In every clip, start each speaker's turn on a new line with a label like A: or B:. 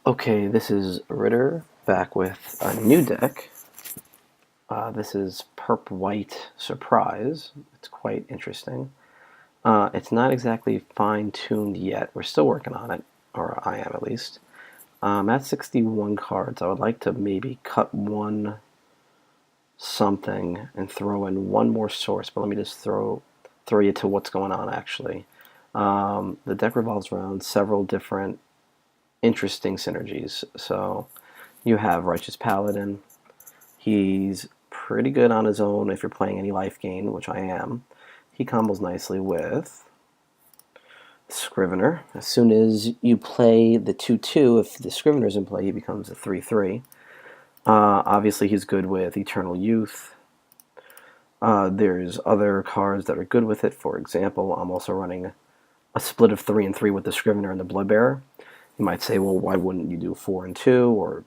A: Okay, this is Ritter back with a new deck. This is Purp White Surprise. It's quite interesting. It's not exactly fine-tuned yet. We're still working on it, or I am at least. At 61 cards, I would like to maybe cut one something and throw in one more source, but let me just throw you to what's going on actually. The deck revolves around several different interesting synergies. So you have Righteous Paladin. He's pretty good on his own if you're playing any life gain, which I am. He combos nicely with Scrivener. As soon as you play the 2/2, if the Scrivener's in play, he becomes a 3/3. Obviously, he's good with Eternal Youth. There's other cards that are good with it. For example, I'm also running a split of 3 and 3 with the Scrivener and the Bloodbearer. You might say, well, why wouldn't you do 4 and 2 or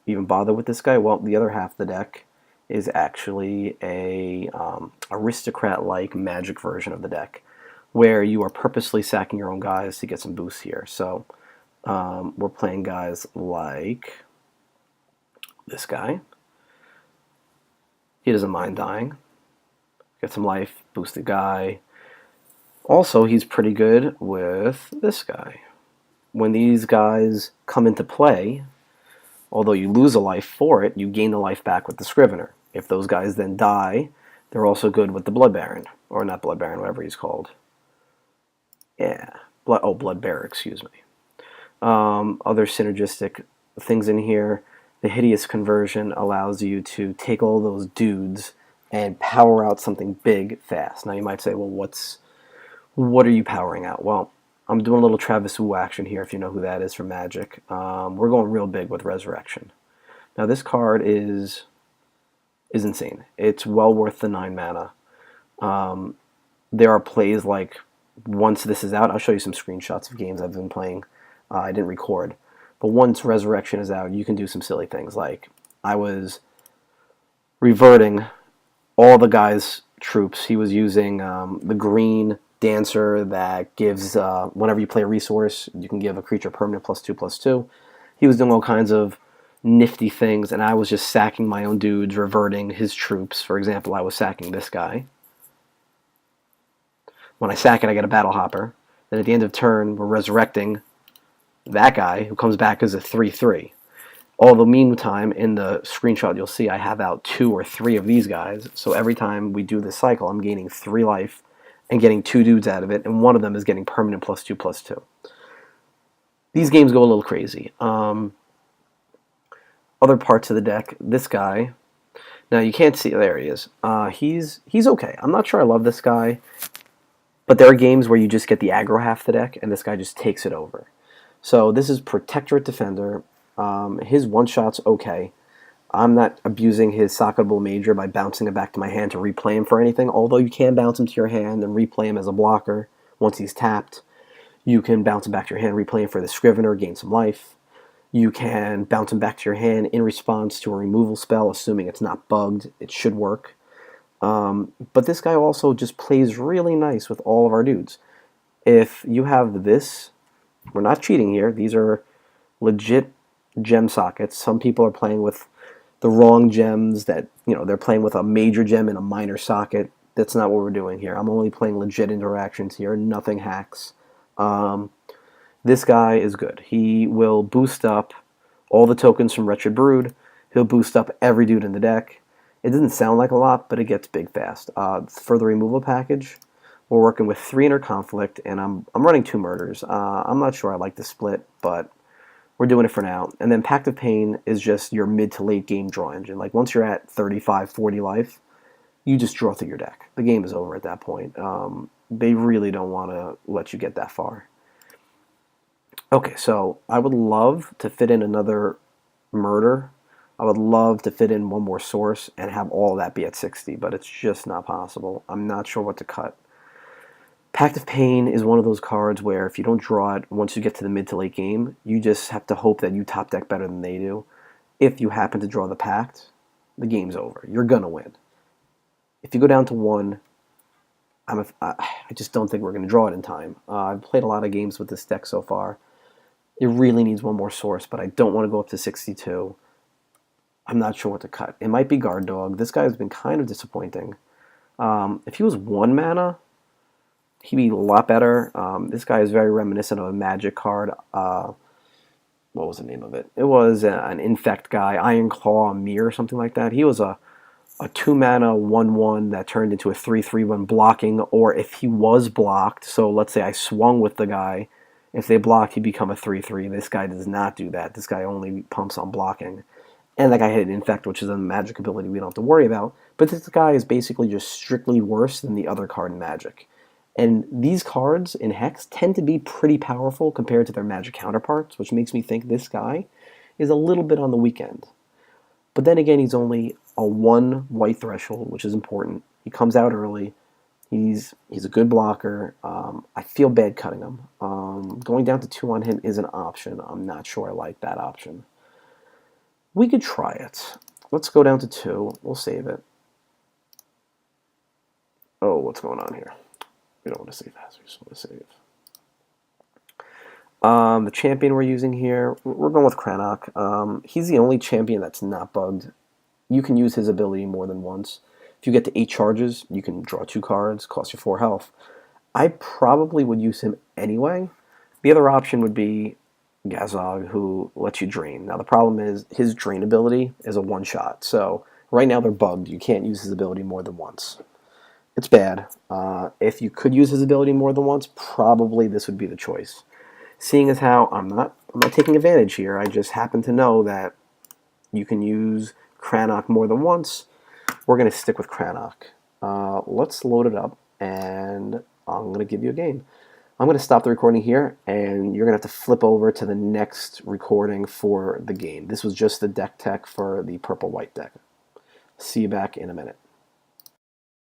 A: even bother with this guy? Well, the other half of the deck is actually a aristocrat-like magic version of the deck, where you are purposely sacking your own guys to get some boosts here. So we're playing guys like this guy. He doesn't mind dying. Get some life, boost the guy. Also, he's pretty good with this guy. When these guys come into play, although you lose a life for it, you gain the life back with the Scrivener. If those guys then die, they're also good with the Blood Baron. Or not Blood Baron, whatever he's called. Yeah. Blood Bearer, excuse me. Other synergistic things in here. The Hideous Conversion allows you to take all those dudes and power out something big fast. Now you might say, well, what are you powering out? Well, I'm doing a little Travis Wu action here, if you know who that is from Magic. We're going real big with Resurrection. Now this card is insane. It's well worth the 9 mana. There are plays like, once this is out, I'll show you some screenshots of games I've been playing. I didn't record. But once Resurrection is out, you can do some silly things. Like, I was reverting all the guy's troops. He was using the green Dancer that gives, whenever you play a resource, you can give a creature permanent +2/+2. He was doing all kinds of nifty things, and I was just sacking my own dudes, reverting his troops. For example, I was sacking this guy. When I sack it, I get a Battle Hopper. Then at the end of turn, we're resurrecting that guy, who comes back as a 3/3. All the meantime, in the screenshot you'll see I have out 2 or 3 of these guys, so every time we do this cycle, I'm gaining 3 life and getting 2 dudes out of it, and one of them is getting permanent +2/+2. These games go a little crazy. Other parts of the deck, this guy, now you can't see, there he is. He's okay. I'm not sure I love this guy, but there are games where you just get the aggro half of the deck, and this guy just takes it over. So this is Protectorate Defender. His one-shot's okay. I'm not abusing his Socketable Major by bouncing it back to my hand to replay him for anything, although you can bounce him to your hand and replay him as a blocker once he's tapped. You can bounce him back to your hand, replay him for the Scrivener, gain some life. You can bounce him back to your hand in response to a removal spell, assuming it's not bugged. It should work. But this guy also just plays really nice with all of our dudes. If you have this, we're not cheating here. These are legit gem sockets. Some people are playing with the wrong gems that, they're playing with a major gem in a minor socket. That's not what we're doing here. I'm only playing legit interactions here, nothing hacks. This guy is good. He will boost up all the tokens from Wretched Brood. He'll boost up every dude in the deck. It doesn't sound like a lot, but it gets big fast. For the removal package, we're working with 3 Inner Conflict, and I'm running 2 Murders. I'm not sure I like the split, but we're doing it for now. And then Pact of Pain is just your mid to late game draw engine. Like, once you're at 35, 40 life, you just draw through your deck. The game is over at that point. They really don't want to let you get that far. Okay, so I would love to fit in another Murder. I would love to fit in one more source and have all that be at 60, but it's just not possible. I'm not sure what to cut. Pact of Pain is one of those cards where if you don't draw it once you get to the mid to late game, you just have to hope that you top deck better than they do. If you happen to draw the Pact, the game's over. You're going to win. If you go down to 1, I just don't think we're going to draw it in time. I've played a lot of games with this deck so far. It really needs one more source, but I don't want to go up to 62. I'm not sure what to cut. It might be Guard Dog. This guy has been kind of disappointing. If he was 1 mana, he'd be a lot better. This guy is very reminiscent of a Magic card. What was the name of it? It was an Infect guy, Iron Claw Mir or something like that. He was a 2 mana 1/1 that turned into a 3/3 when blocking, or if he was blocked, so let's say I swung with the guy, if they blocked, he'd become a 3/3. This guy does not do that. This guy only pumps on blocking. And that guy had an Infect, which is a Magic ability we don't have to worry about. But this guy is basically just strictly worse than the other card in Magic. And these cards in Hex tend to be pretty powerful compared to their Magic counterparts, which makes me think this guy is a little bit on the weak end. But then again, he's only a 1 white threshold, which is important. He comes out early. He's a good blocker. I feel bad cutting him. Going down to 2 on him is an option. I'm not sure I like that option. We could try it. Let's go down to 2. We'll save it. Oh, what's going on here? We don't want to save as. We just want to save. The champion we're using here, we're going with Cranach. He's the only champion that's not bugged. You can use his ability more than once. If you get to 8 charges, you can draw 2 cards, cost you 4 health. I probably would use him anyway. The other option would be Gazog, who lets you drain. Now the problem is his drain ability is a 1-shot. So right now they're bugged. You can't use his ability more than once. It's bad. If you could use his ability more than once, probably this would be the choice. Seeing as how I'm not taking advantage here, I just happen to know that you can use Cranach more than once. We're going to stick with Cranach. Let's load it up, and I'm going to give you a game. I'm going to stop the recording here, and you're going to have to flip over to the next recording for the game. This was just the deck tech for the purple-white deck. See you back in a minute.